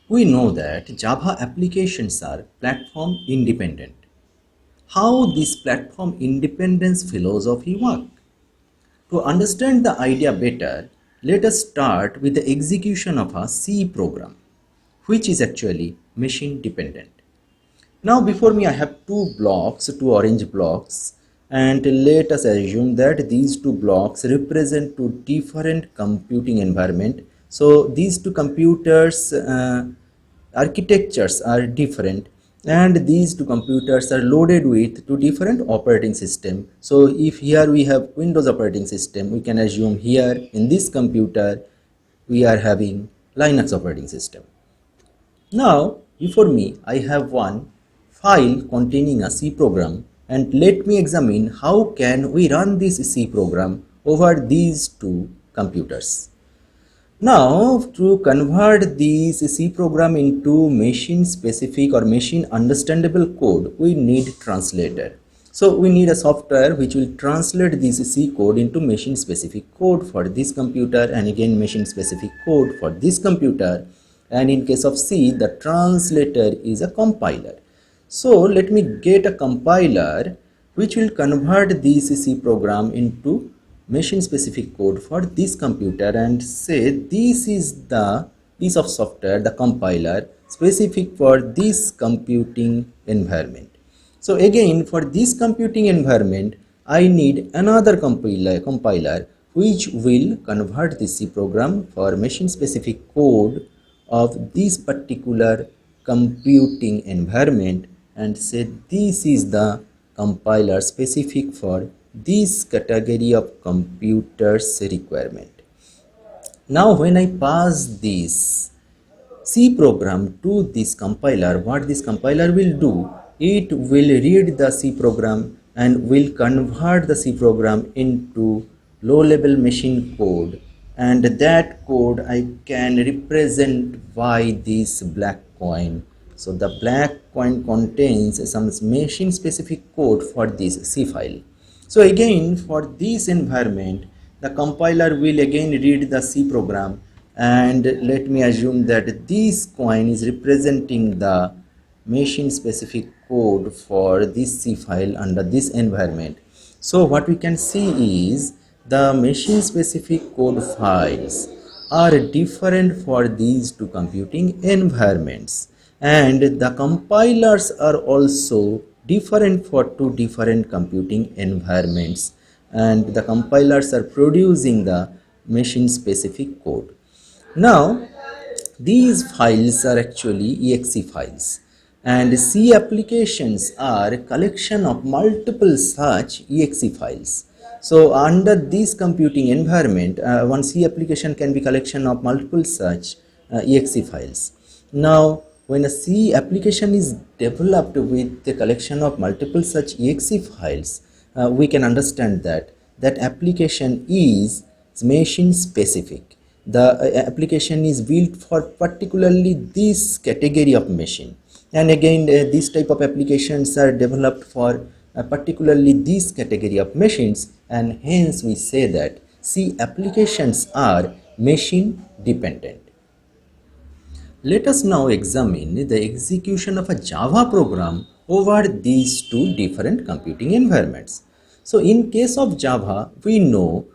We know that Java applications are platform independent. How this platform independence philosophy works? To understand the idea better, let us start with the execution of a C program, which is actually machine dependent. Now before me I have two orange blocks, and let us assume that these two blocks represent two different computing environment. So these two computers architectures are different, and these two computers are loaded with two different operating system. So if here we have Windows operating system, we can assume here in this computer we are having Linux operating system. Now, before me, I have one file containing a C program, and let me examine how can we run this C program over these two computers. Now, to convert this C program into machine specific or machine understandable code, we need translator. So we need a software which will translate this C code into machine specific code for this computer, and again machine specific code for this computer. And in case of C, the translator is a compiler. So let me get a compiler which will convert this C program into machine specific code for this computer, and say this is the piece of software, the compiler specific for this computing environment. So again, for this computing environment, I need another compiler which will convert this C program for machine specific code of this particular computing environment, and say this is the compiler specific for this category of computers requirement. Now when I pass this C program to this compiler, what this compiler will do, it will read the C program and will convert the C program into low level machine code, and that code I can represent by this black coin. So the black coin contains some machine specific code for this C file. So again, for this environment, the compiler will again read the C program, and let me assume that this coin is representing the machine specific code for this C file under this environment. So what we can see is the machine specific code files are different for these two computing environments, and the compilers are also different for two different computing environments, and the compilers are producing the machine specific code. Now these files are actually exe files, and C applications are a collection of multiple such exe files. So under this computing environment, one C application can be collection of multiple such exe files. Now when a C application is developed with the collection of multiple such exe files, we can understand that that application is machine specific. The application is built for particularly this category of machine, and again this type of applications are developed for particularly this category of machines, and hence we say that C applications are machine dependent. Let us now examine the execution of a Java program over these two different computing environments. So in case of Java, we know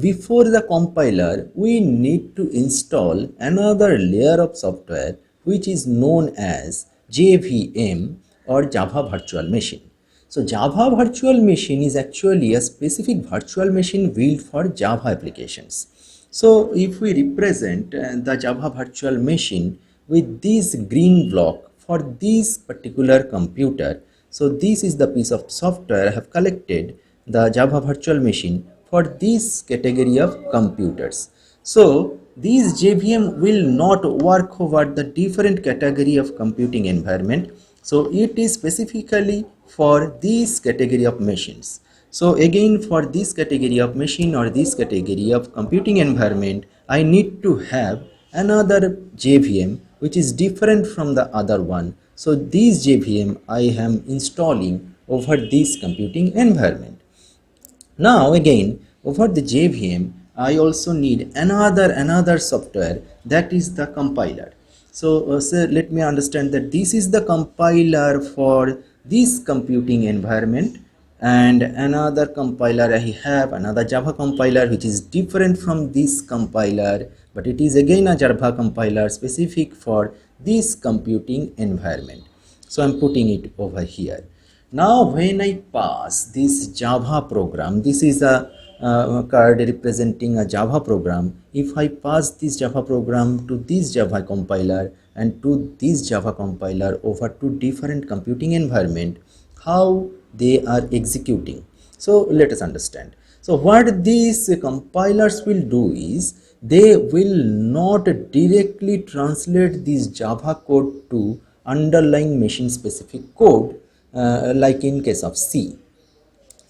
before the compiler, we need to install another layer of software which is known as JVM or Java Virtual Machine. So Java Virtual Machine is actually a specific virtual machine built for Java applications. So if we represent the Java Virtual Machine with this green block for this particular computer, so this is the piece of software I have collected, the Java Virtual Machine for this category of computers. So these JVM will not work over the different category of computing environment. So it is specifically for this category of machines. So again, for this category of machine or this category of computing environment, I need to have another JVM which is different from the other one. So this JVM I am installing over this computing environment. Now again, over the JVM, I also need another software, that is the compiler. So, sir, let me understand that this is the compiler for this computing environment, and another compiler I have another Java compiler which is different from this compiler, but it is again a Java compiler specific for this computing environment. So I'm putting it over here. Now when I pass this Java program, this is a card representing a Java program. If I pass this Java program to this Java compiler and to this Java compiler over to different computing environment, how they are executing. So let us understand. So what these compilers will do is they will not directly translate this Java code to underlying machine specific code like in case of C.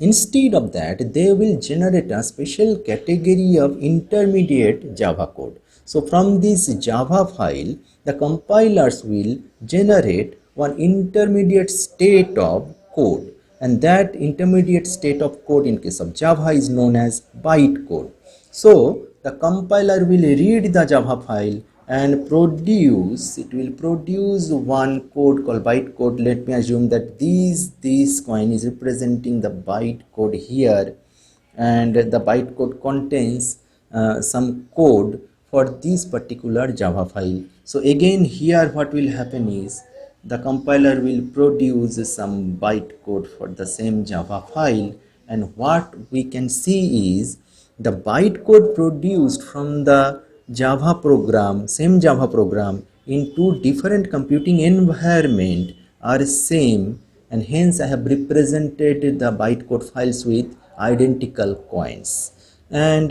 Instead of that, they will generate a special category of intermediate Java code. So from this Java file, the compilers will generate one intermediate state of code, and that intermediate state of code in case of Java is known as bytecode. So the compiler will read the Java file and it will produce one code called bytecode. Let me assume that this coin is representing the bytecode here, and the bytecode contains some code for this particular Java file. So again here what will happen is the compiler will produce some bytecode for the same Java file, and what we can see is the bytecode produced from the Java program, same Java program in two different computing environment are same, and hence I have represented the bytecode files with identical coins. And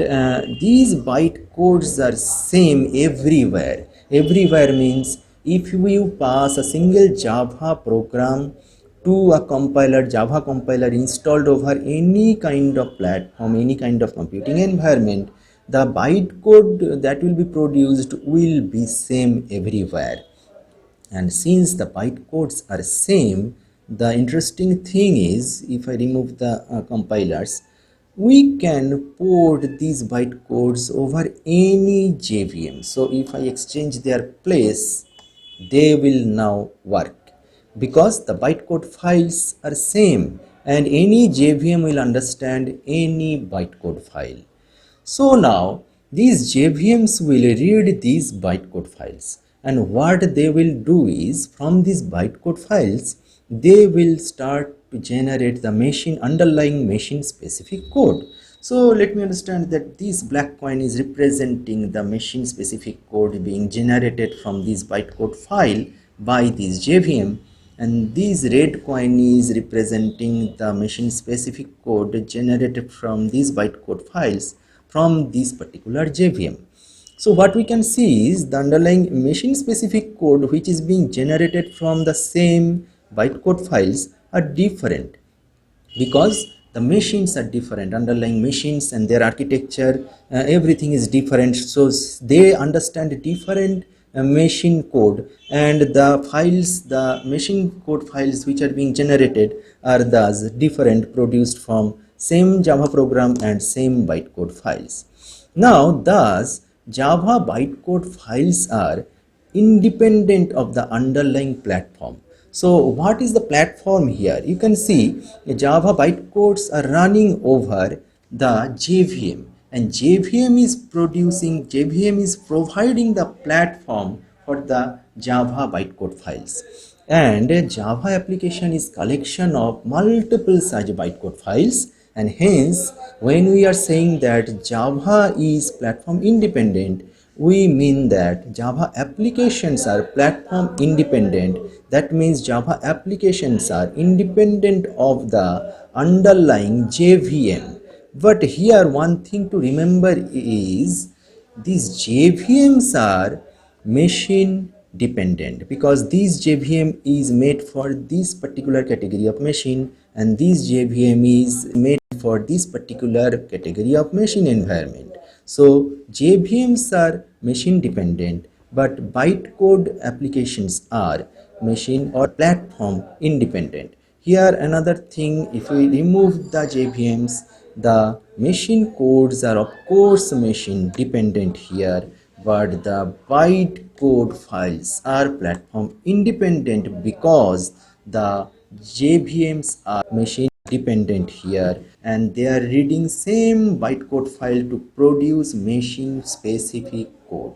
these bytecodes are same everywhere. Everywhere means if you pass a single Java program to a compiler, Java compiler installed over any kind of platform, any kind of computing environment, the bytecode that will be produced will be same everywhere. And since the bytecodes are same, the interesting thing is if I remove the compilers, we can port these bytecodes over any JVM. So if I exchange their place, they will now work because the bytecode files are same, and any JVM will understand any bytecode file. So now these JVMs will read these bytecode files, and what they will do is from these bytecode files they will start to generate the machine underlying machine specific code. So let me understand that this black coin is representing the machine specific code being generated from this bytecode file by this JVM, and this red coin is representing the machine specific code generated from these bytecode files from this particular JVM. So what we can see is the underlying machine specific code which is being generated from the same bytecode files are different because the machines are different, underlying machines and their architecture, everything is different. So they understand different machine code, and the files, the machine code files which are being generated are thus different, produced from same Java program and same bytecode files. Now thus Java bytecode files are independent of the underlying platform. So what is the platform here? You can see Java bytecodes are running over the JVM, and JVM is providing the platform for the Java bytecode files. And Java application is collection of multiple such bytecode files, and hence when we are saying that Java is platform independent, we mean that Java applications are platform independent. That means Java applications are independent of the underlying JVM. But here one thing to remember is these JVMs are machine dependent because this JVM is made for this particular category of machine, and this JVM is made for this particular category of machine environment. So JVMs are machine dependent, but bytecode applications are machine or platform independent. Here another thing, if we remove the JVMs, the machine codes are of course machine dependent here, but the bytecode files are platform independent because the JVMs are machine dependent here, and they are reading same bytecode file to produce machine specific code.